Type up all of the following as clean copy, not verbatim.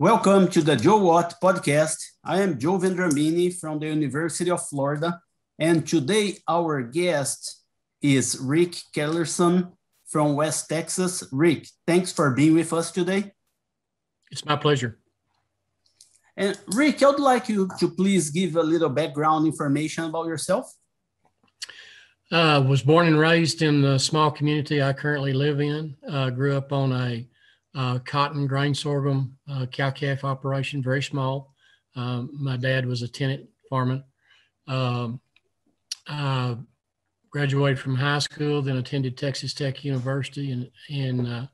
Welcome to the Joao podcast. I am Joe Vendramini from the University of Florida, and today our guest is Rick Kellison from West Texas. Rick, thanks for being with us today. It's my pleasure. And Rick, I would like you to please give a little background information about yourself. I was born and raised in the small community I currently live in. Grew up on a cotton, grain, sorghum, cow-calf operation, very small. My dad was a tenant farmer. I graduated from high school, then attended Texas Tech University and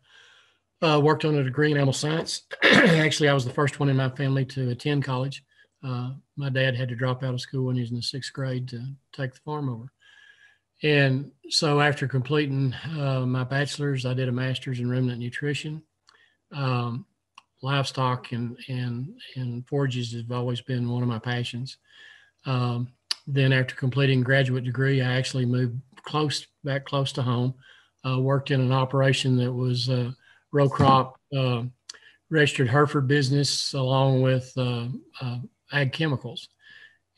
worked on a degree in animal science. Actually, I was the first one in my family to attend college. My dad had to drop out of school when he was in the sixth grade to take the farm over. And so after completing my bachelor's, I did a master's in ruminant nutrition. Livestock and forages have always been one of my passions. Then after completing graduate degree, I actually moved back close to home. Worked in an operation that was row crop, registered Hereford business along with ag chemicals.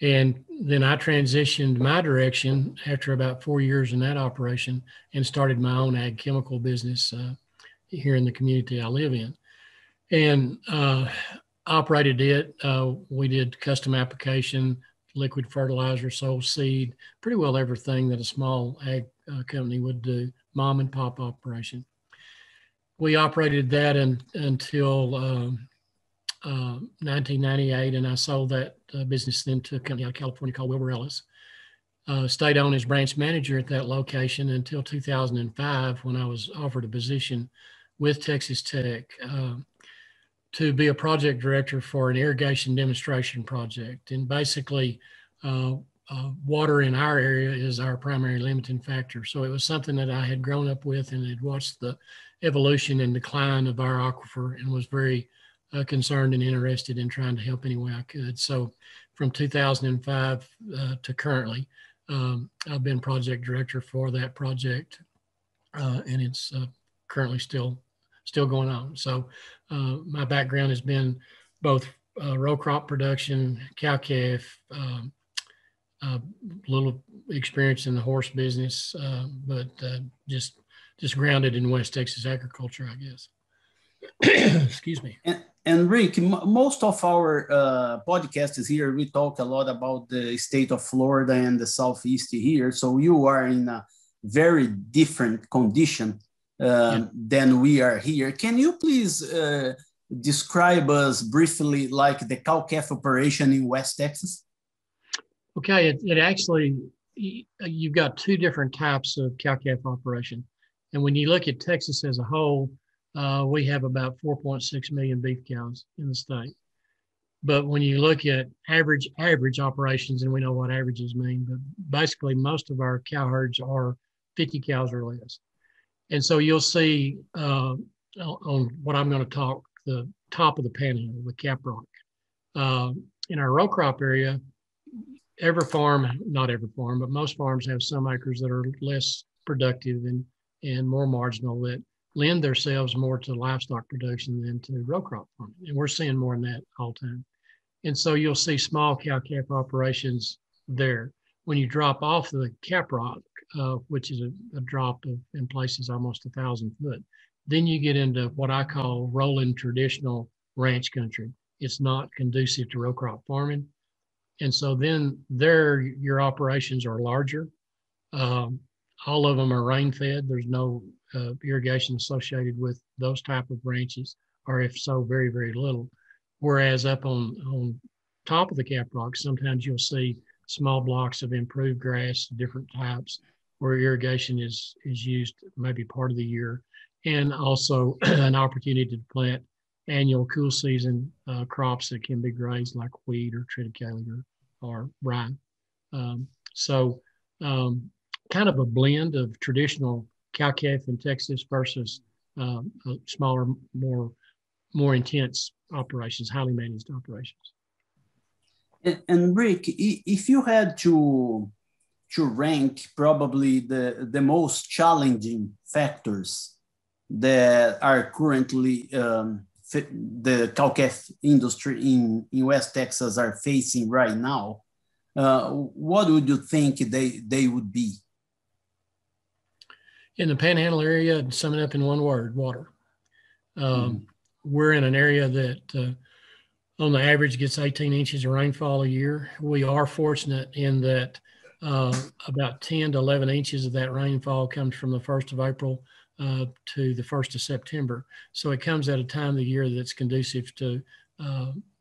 And then I transitioned my direction after about 4 years in that operation and started my own ag chemical business here in the community I live in. And operated it. We did custom application, liquid fertilizer, sold seed, pretty well everything that a small ag company would do, mom and pop operation. We operated that until 1998, and I sold that business then to a company out of California called Wilbur Ellis. Stayed on as branch manager at that location until 2005 when I was offered a position with Texas Tech to be a project director for an irrigation demonstration project. And basically, water in our area is our primary limiting factor. So it was something that I had grown up with and had watched the evolution and decline of our aquifer and was very concerned and interested in trying to help any way I could. So from 2005 to currently, I've been project director for that project, and it's currently still going on. So my background has been both row crop production, cow-calf, a little experience in the horse business, but just grounded in West Texas agriculture, I guess. Excuse me. And Rick, most of our podcasts here, we talk a lot about the state of Florida and the Southeast here. So you are in a very different condition than we are here. Can you please describe us briefly like the cow-calf operation in West Texas? Okay, it actually, you've got two different types of cow-calf operation. And when you look at Texas as a whole, we have about 4.6 million beef cows in the state. But when you look at average operations, and we know what averages mean, but basically most of our cow herds are 50 cows or less. And so you'll see on what I'm going to talk, the top of the panhandle, the Cap Rock. In our row crop area, not every farm, but most farms have some acres that are less productive and more marginal that lend themselves more to livestock production than to row crop farming. And we're seeing more than that all the time. And so you'll see small cow-calf operations there. When you drop off the Cap Rock, which is a drop in places almost 1,000 foot, then you get into what I call rolling traditional ranch country. It's not conducive to row crop farming. And so then your operations are larger. All of them are rain fed. There's no irrigation associated with those type of ranches, or if so, very, very little. Whereas up on top of the Cap Rock, sometimes you'll see small blocks of improved grass, different types, where irrigation is used maybe part of the year, and also an opportunity to plant annual cool season crops that can be grazed like wheat or triticale or rye. Kind of a blend of traditional cow-calf in Texas versus smaller, more intense operations, highly managed operations. And Rick, if you had to rank probably the most challenging factors that are currently the cow-calf industry in West Texas are facing right now, what would you think they would be? In the Panhandle area, to sum it up in one word, water. We're in an area that on the average gets 18 inches of rainfall a year. We are fortunate in that about 10 to 11 inches of that rainfall comes from the 1st of April to the 1st of September. So it comes at a time of the year that's conducive to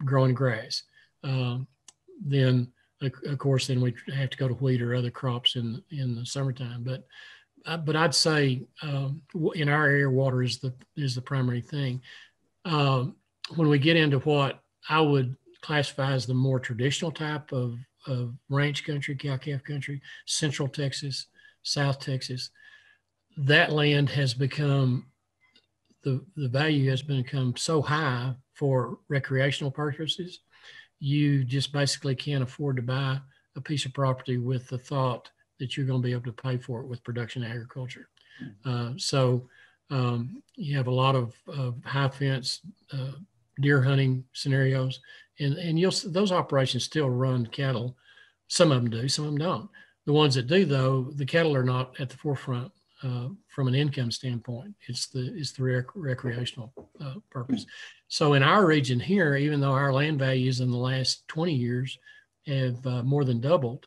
growing grass. Then, of course, then we have to go to wheat or other crops in the summertime. But I'd say in our area, water is the primary thing. When we get into what I would classify as the more traditional type of ranch country, cow-calf country, Central Texas, South Texas, that land has become, the value has become so high for recreational purposes, you just basically can't afford to buy a piece of property with the thought that you're going to be able to pay for it with production agriculture. So you have a lot of high fence deer hunting scenarios, and those operations still run cattle. Some of them do, some of them don't. The ones that do, though, the cattle are not at the forefront from an income standpoint. It's the recreational purpose. So in our region here, even though our land values in the last 20 years have more than doubled,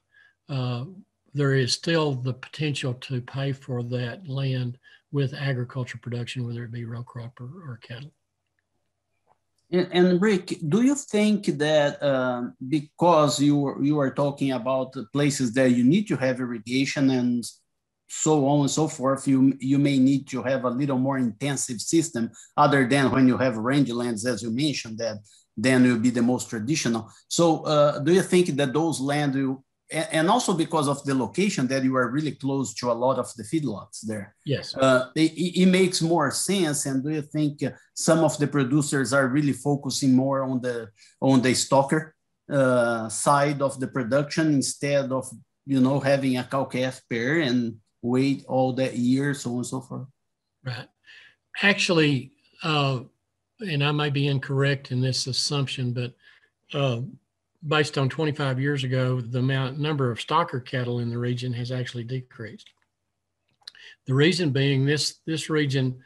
there is still the potential to pay for that land with agriculture production, whether it be row crop or cattle. And Rick, do you think that because you are talking about places that you need to have irrigation and so on and so forth, you may need to have a little more intensive system other than when you have rangelands, as you mentioned, that then will be the most traditional. So do you think that those land will, and also because of the location that you are really close to a lot of the feedlots there. Yes. It makes more sense. And do you think some of the producers are really focusing more on the stocker side of the production instead of, having a cow-calf pair and wait all that year, so on and so forth? Right. Actually, and I may be incorrect in this assumption, but based on 25 years ago, the number of stocker cattle in the region has actually decreased. The reason being this region,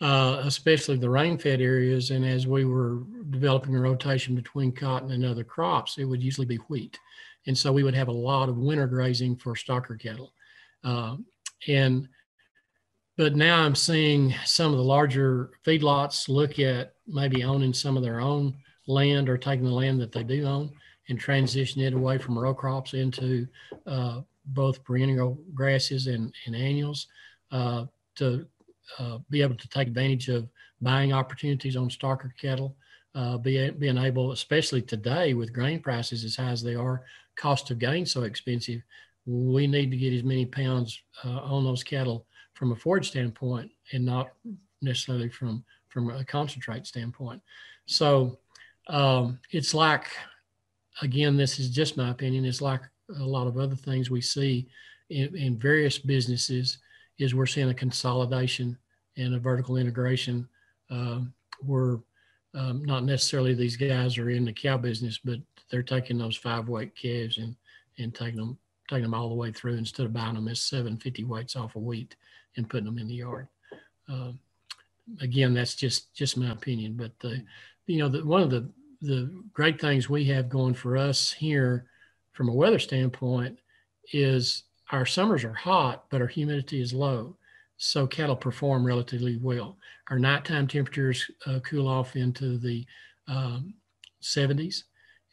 especially the rain-fed areas, and as we were developing a rotation between cotton and other crops, it would usually be wheat. And so we would have a lot of winter grazing for stocker cattle. But now I'm seeing some of the larger feedlots look at maybe owning some of their own land or taking the land that they do own and transition it away from row crops into both perennial grasses and annuals to be able to take advantage of buying opportunities on stocker cattle, being able, especially today with grain prices as high as they are, cost of gain so expensive, we need to get as many pounds on those cattle from a forage standpoint and not necessarily from a concentrate standpoint. So it's like, again, this is just my opinion, it's like a lot of other things we see in various businesses, is we're seeing a consolidation and a vertical integration where not necessarily these guys are in the cow business, but they're taking those 5-weight calves and taking them all the way through instead of buying them as 750 weights off of wheat and putting them in the yard. Again, that's just my opinion, but one of the great things we have going for us here from a weather standpoint is our summers are hot, but our humidity is low. So cattle perform relatively well. Our nighttime temperatures cool off into the 70s.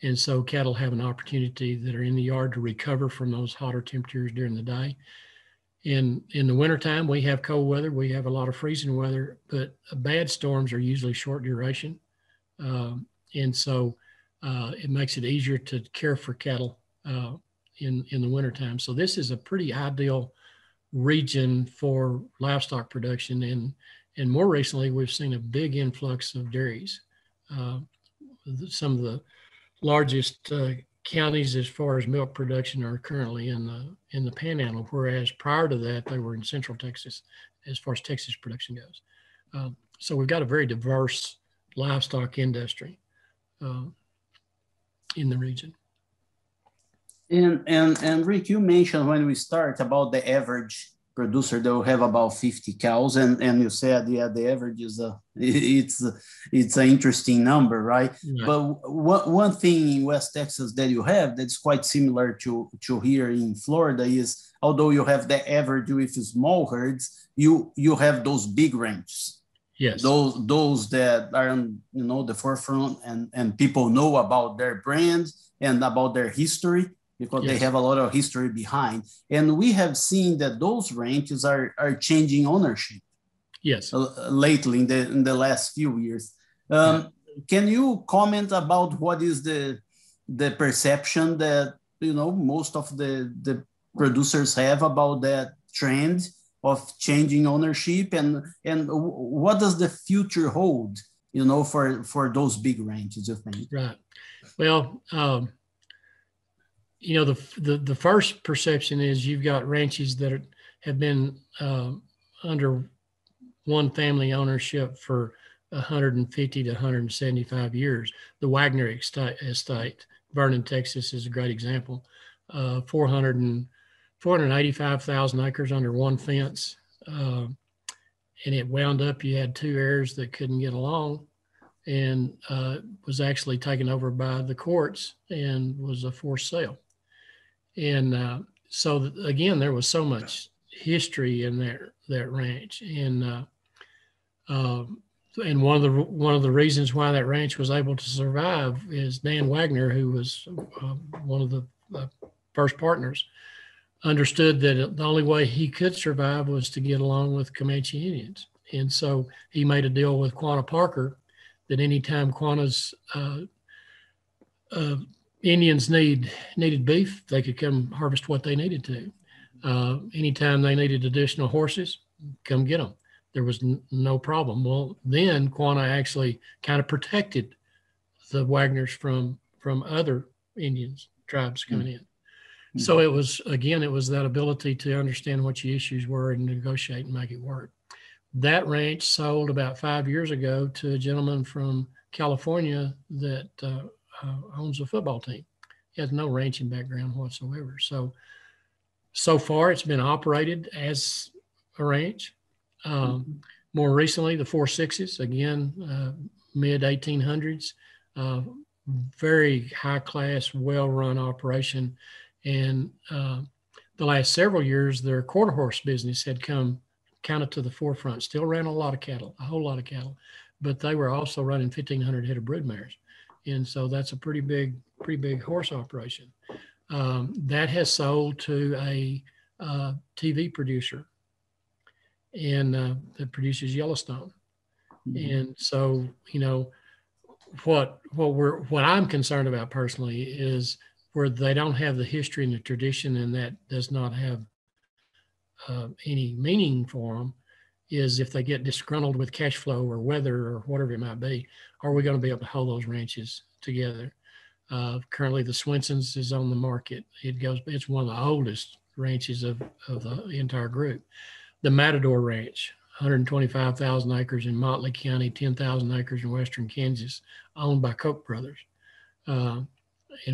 And so cattle have an opportunity that are in the yard to recover from those hotter temperatures during the day. In the wintertime, we have cold weather. We have a lot of freezing weather, but bad storms are usually short duration. And so it makes it easier to care for cattle in the wintertime. So this is a pretty ideal region for livestock production. And more recently, we've seen a big influx of dairies. Some of the largest counties as far as milk production are currently in the Panhandle, whereas prior to that, they were in Central Texas as far as Texas production goes. So we've got a very diverse livestock industry in the region. And Rick, you mentioned when we start about the average producer that will have about 50 cows, and you said, yeah, the average is it's an interesting number, right? But one thing in West Texas that you have that's quite similar to here in Florida is, although you have the average with small herds, you have those big ranches. Yes. Those that are on, the forefront, and people know about their brand and about their history, because they have a lot of history behind. And we have seen that those ranches are changing ownership. Yes. Lately in the last few years. Can you comment about what is the perception that, most of the producers have about that trend of changing ownership, and what does the future hold, for those big ranches, you think? Right. Well, the first perception is you've got ranches that have been under one family ownership for 150 to 175 years. The Wagner estate, Vernon, Texas, is a great example. 485,000 acres under one fence. And it wound up, you had two heirs that couldn't get along, and was actually taken over by the courts and was a forced sale. And so again, there was so much history in that ranch, and one of the reasons why that ranch was able to survive is Dan Wagner, who was one of the first partners, understood that the only way he could survive was to get along with Comanche Indians, and so he made a deal with Quanah Parker that anytime Quanah's Indians needed beef, they could come harvest what they needed to. Anytime they needed additional horses, come get them. There was no problem. Well, then Quanah actually kind of protected the Wagners from other Indians tribes coming in. Mm-hmm. So it was that ability to understand what your issues were and negotiate and make it work. That ranch sold about 5 years ago to a gentleman from California that owns a football team. He has no ranching background whatsoever. So far it's been operated as a ranch. More recently, the 4.6s, again, mid 1800s, very high class, well-run operation. And the last several years, their quarter horse business had come kind of to the forefront. Still ran a whole lot of cattle, but they were also running 1,500 head of broodmares. And so that's a pretty big horse operation. That has sold to a TV producer, and that produces Yellowstone. Mm-hmm. And so, what I'm concerned about personally is where they don't have the history and the tradition, and that does not have any meaning for them, is if they get disgruntled with cash flow or weather or whatever it might be, are we going to be able to hold those ranches together? Currently, the Swenson's is on the market. It's one of the oldest ranches of the entire group. The Matador Ranch, 125,000 acres in Motley County, 10,000 acres in western Kansas, owned by Koch brothers. And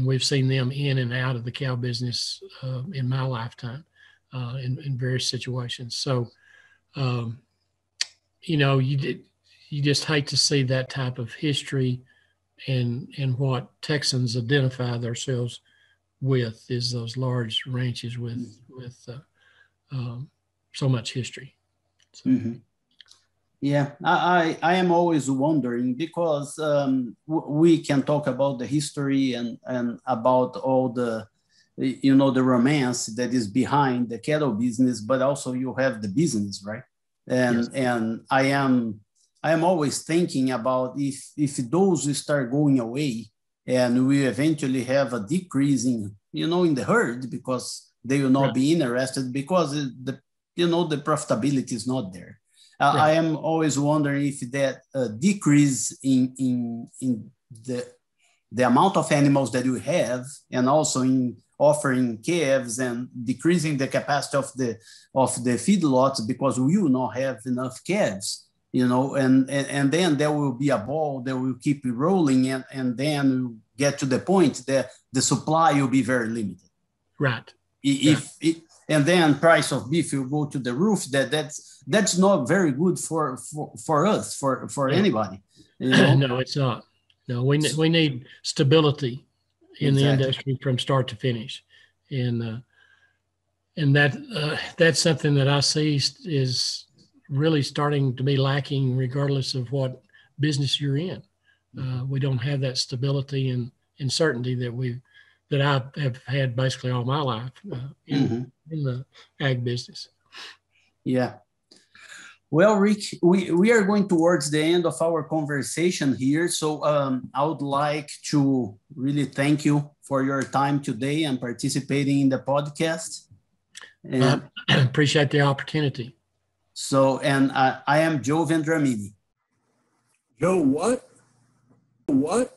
we've seen them in and out of the cow business in my lifetime in various situations. So, you just hate to see that type of history, and what Texans identify themselves with is those large ranches with so much history. So. Mm-hmm. Yeah, I am always wondering, because we can talk about the history and about all the, the romance that is behind the cattle business, but also you have the business, right? And yes. And I am always thinking about if those start going away, and we eventually have a decrease in the herd, because they will not be interested, because the profitability is not there. I am always wondering if that decrease in the amount of animals that you have, and also in offering calves and decreasing the capacity of the feedlots, because we will not have enough calves. you know, and then there will be a ball that will keep rolling, and then we'll get to the point that the supply will be very limited. Right. And then price of beef will go to the roof. That's not very good for us, for anybody. You know? No, it's not. No, we need stability in the industry from start to finish, and that's something that I see is really starting to be lacking, regardless of what business you're in. We don't have that stability and certainty that I have had basically all my life in the ag business. Yeah. Well, Rick, we are going towards the end of our conversation here. So I would like to really thank you for your time today and participating in the podcast. And I appreciate the opportunity. So, and I am Joe Vendramini. Joe what? What?